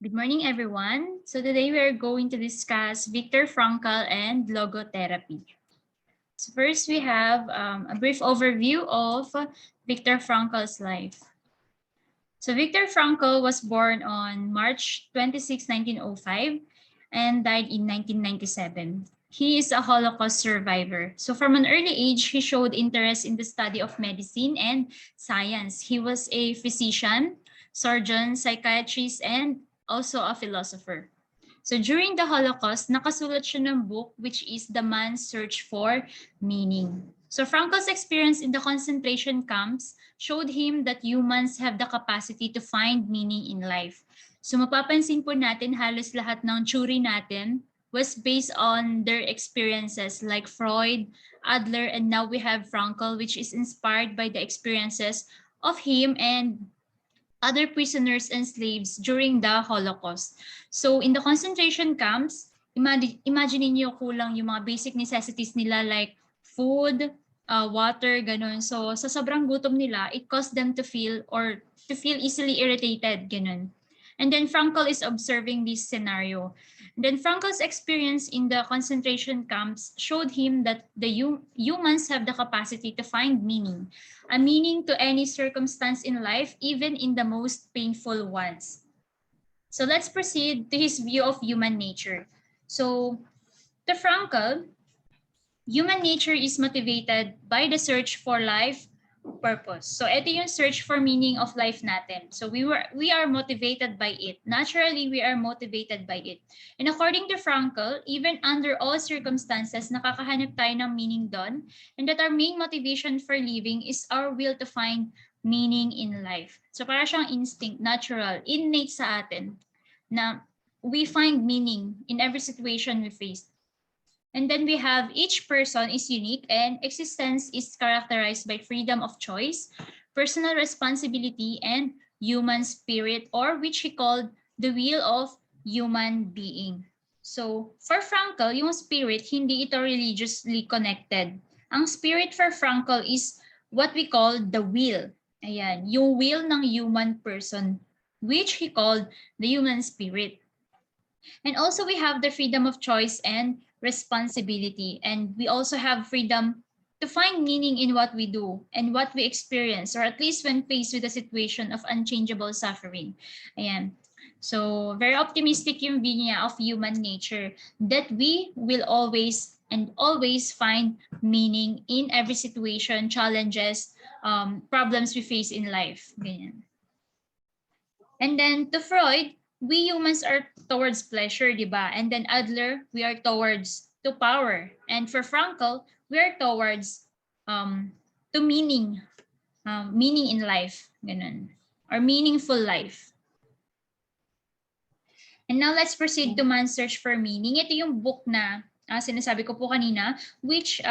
Good morning, everyone. So today we are going to discuss Viktor Frankl and logotherapy. So first, we have a brief overview of Viktor Frankl's life. So Viktor Frankl was born on March 26, 1905 and died in 1997. He is a Holocaust survivor. So from an early age, he showed interest in the study of medicine and science. He was a physician, surgeon, psychiatrist, and also a philosopher. So during the Holocaust, nakasulat siya ng book which is The Man's Search for Meaning. So Frankl's experience in the concentration camps showed him that humans have the capacity to find meaning in life. So mapapansin po natin halos lahat ng theory natin was based on their experiences like Freud, Adler, and now we have Frankl, which is inspired by the experiences of him and other prisoners and slaves during the Holocaust. So in the concentration camps, imagine niyo kulang yung mga basic necessities nila like food, water, ganun. So sa sobrang gutom nila, it caused them to feel easily irritated, ganun. And then Frankl is observing this scenario. And then Frankl's experience in the concentration camps showed him that the humans have the capacity to find meaning, a meaning to any circumstance in life, even in the most painful ones. So let's proceed to his view of human nature. So to Frankl, human nature is motivated by the search for life purpose. So ito yung search for meaning of life natin. So we are motivated by it. Naturally, we are motivated by it. And according to Frankl, even under all circumstances, nakakahanap tayo ng meaning doon, and that our main motivation for living is our will to find meaning in life. So para siyang instinct, natural, innate sa atin na we find meaning in every situation we face. And then we have each person is unique and existence is characterized by freedom of choice, personal responsibility, and human spirit, or which he called the will of human being. So for Frankl, yung spirit, hindi ito religiously connected. Ang spirit for Frankl is what we call the will. Ayan, yung will ng human person, which he called the human spirit. And also we have the freedom of choice and responsibility. And we also have freedom to find meaning in what we do and what we experience, or at least when faced with a situation of unchangeable suffering. Ayan. So very optimistic yung view niya of human nature, that we will always find meaning in every situation, challenges, problems we face in life. Ganyan. And then to Freud, we humans are towards pleasure, di ba? And then Adler, we are towards to power. And for Frankl, we are towards to meaning, meaning in life, ganun, or meaningful life. And now let's proceed to Man's Search for Meaning. Ito yung book na sinasabi ko po kanina, which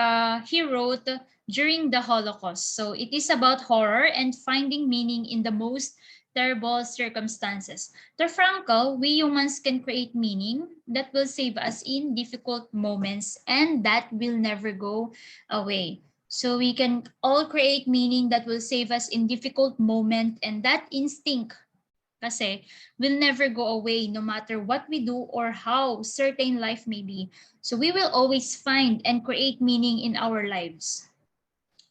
he wrote during the Holocaust. So it is about horror and finding meaning in the most terrible circumstances. To Frankl, we humans can create meaning that will save us in difficult moments and that will never go away. So we can all create meaning that will save us in difficult moment, and that instinct kasi will never go away no matter what we do or how certain life may be. So we will always find and create meaning in our lives.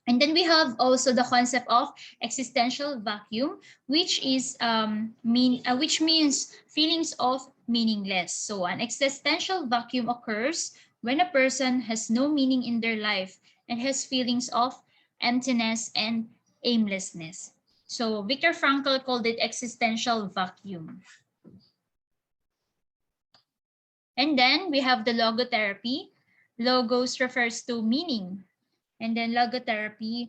And then we have also the concept of existential vacuum, which is which means feelings of meaningless. So an existential vacuum occurs when a person has no meaning in their life and has feelings of emptiness and aimlessness. So Viktor Frankl called it existential vacuum. And then we have the logotherapy. Logos refers to meaning. And then logotherapy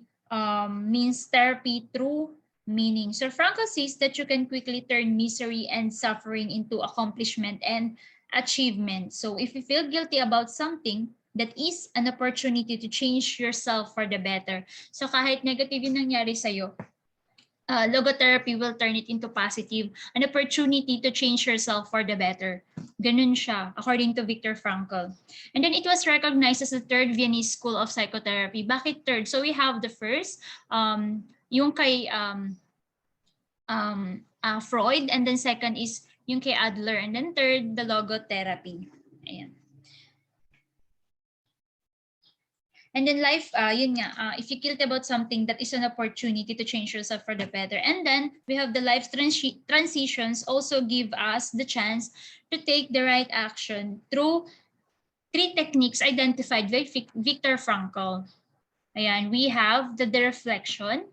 means therapy through meaning. So Frankl says that you can quickly turn misery and suffering into accomplishment and achievement. So if you feel guilty about something, that is an opportunity to change yourself for the better. So kahit negative yung nangyari sa'yo, logotherapy will turn it into positive, an opportunity to change yourself for the better. Ganun siya, according to Viktor Frankl. And then it was recognized as the third Viennese school of psychotherapy. Bakit third? So we have the first, yung kay Freud, and then second is yung kay Adler. And then third, the logotherapy. Ayan. And then life, yun nga, if you guilty about something, that is an opportunity to change yourself for the better. And then we have the life transitions also give us the chance to take the right action through 3 techniques identified by Viktor Frankl. Ayan, we have the reflection,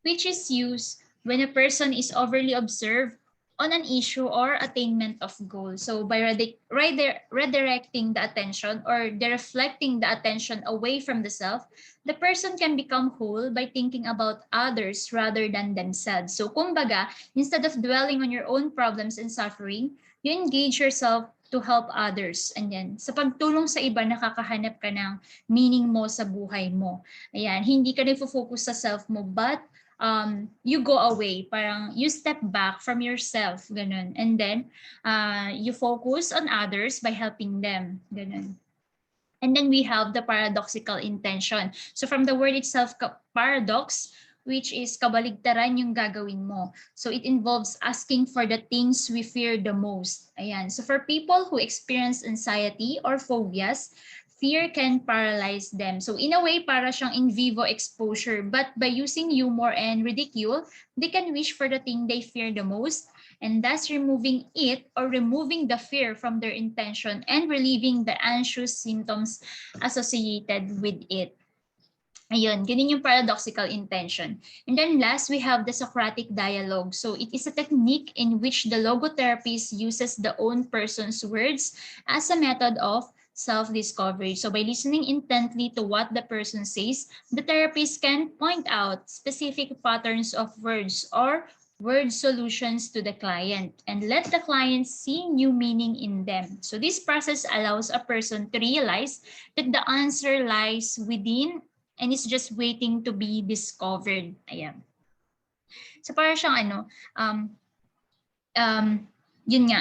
which is used when a person is overly observed on an issue or attainment of goal. So by redirecting the attention or reflecting the attention away from the self, the person can become whole by thinking about others rather than themselves. So kumbaga, instead of dwelling on your own problems and suffering, you engage yourself to help others. And then, sa pagtulong sa iba, nakakahanap ka ng meaning mo sa buhay mo. Ayan, hindi ka nagfo-focus sa self mo, but you go away, parang you step back from yourself, ganun. And then, you focus on others by helping them, ganun. And then we have the paradoxical intention. So from the word itself, paradox, which is kabaligtaran yung gagawin mo. So it involves asking for the things we fear the most. Ayan. So for people who experience anxiety or phobias, fear can paralyze them. So in a way, para siyang in vivo exposure. But by using humor and ridicule, they can wish for the thing they fear the most, and thus removing it or removing the fear from their intention and relieving the anxious symptoms associated with it. Ayun, ganun yung paradoxical intention. And then last, we have the Socratic dialogue. So it is a technique in which the logotherapist uses the own person's words as a method of self-discovery. So by listening intently to what the person says, the therapist can point out specific patterns of words or word solutions to the client and let the client see new meaning in them. So this process allows a person to realize that the answer lies within and is just waiting to be discovered. Ayan. So para siyang yun nga,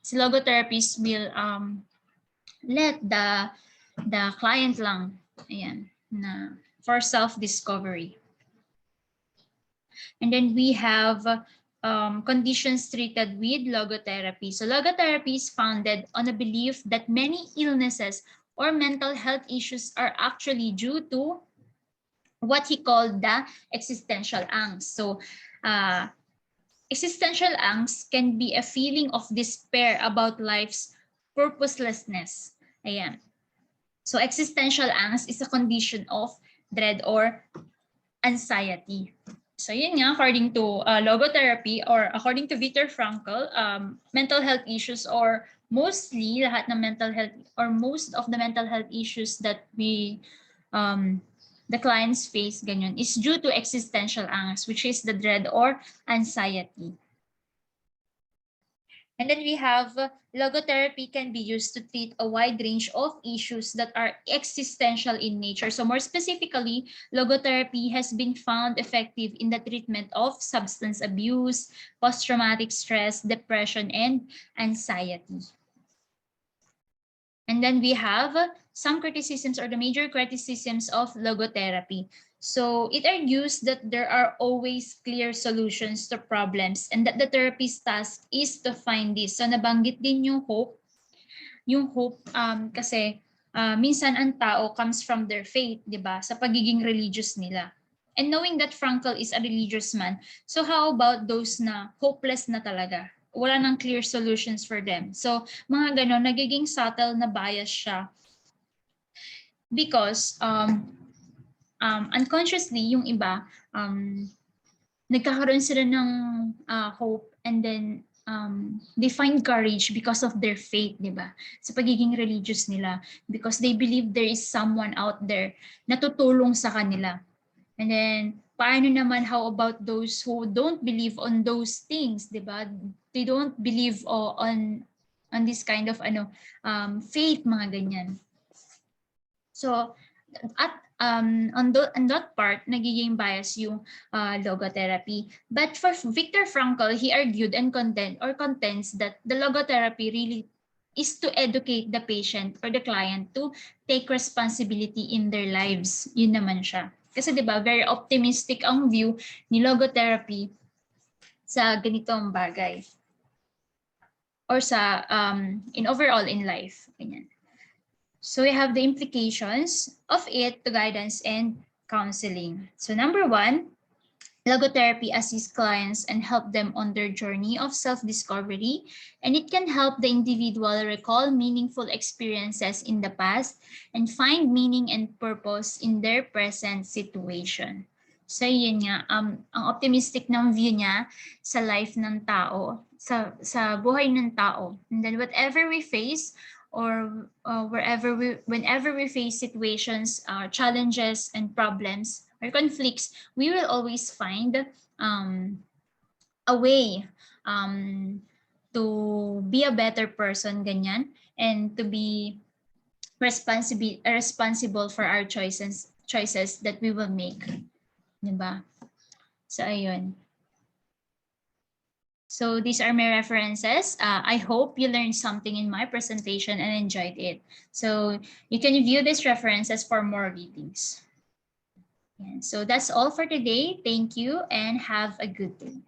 si logotherapist will let the client lang, ayan, na for self-discovery. And then we have conditions treated with logotherapy. So logotherapy is founded on a belief that many illnesses or mental health issues are actually due to what he called the existential angst. So existential angst can be a feeling of despair about life's purposelessness. Ayan. So existential angst is a condition of dread or anxiety. So yun nga, according to logotherapy or according to Viktor Frankl, mental health issues or mostly lahat ng mental health or most of the mental health issues that we the clients face ganyan is due to existential angst, which is the dread or anxiety. And then we have logotherapy can be used to treat a wide range of issues that are existential in nature. So more specifically, logotherapy has been found effective in the treatment of substance abuse, post-traumatic stress, depression, and anxiety. And then we have some criticisms or the major criticisms of logotherapy. So it argues that there are always clear solutions to problems and that the therapist's task is to find this. So nabanggit din yung hope. Yung hope kasi minsan ang tao comes from their faith, di ba? Sa pagiging religious nila. And knowing that Frankl is a religious man, so how about those na hopeless na talaga? Wala nang clear solutions for them. So mga ganon, nagiging subtle na bias siya. Because unconsciously, yung iba, nagkakaroon sila ng hope and then they find courage because of their faith, di ba? Sa pagiging religious nila. Because they believe there is someone out there na tutulong sa kanila. And then, paano naman, how about those who don't believe on those things, di ba? They don't believe on this kind of faith, mga ganyan. So, at on that part, nagiging bias yung logotherapy. But for Viktor Frankl, he argued and contends that the logotherapy really is to educate the patient or the client to take responsibility in their lives. Yun naman siya. Kasi 'di ba, very optimistic ang view ni logotherapy sa ganitong bagay. or sa in overall in life. Ganyan. So we have the implications of it to guidance and counseling. So number one, Logotherapy assists clients and help them on their journey of self-discovery, and it can help the individual recall meaningful experiences in the past and find meaning and purpose in their present situation. So yun nga, ang optimistic ng view niya sa life ng tao, sa buhay ng tao. And then whatever we face, or whenever we face situations, challenges and problems or conflicts, we will always find a way to be a better person, ganyan, and to be responsible for our choices that we will make, diba? So ayun. So these are my references. I hope you learned something in my presentation and enjoyed it. So you can view these references for more readings. Yeah, so that's all for today. Thank you and have a good day.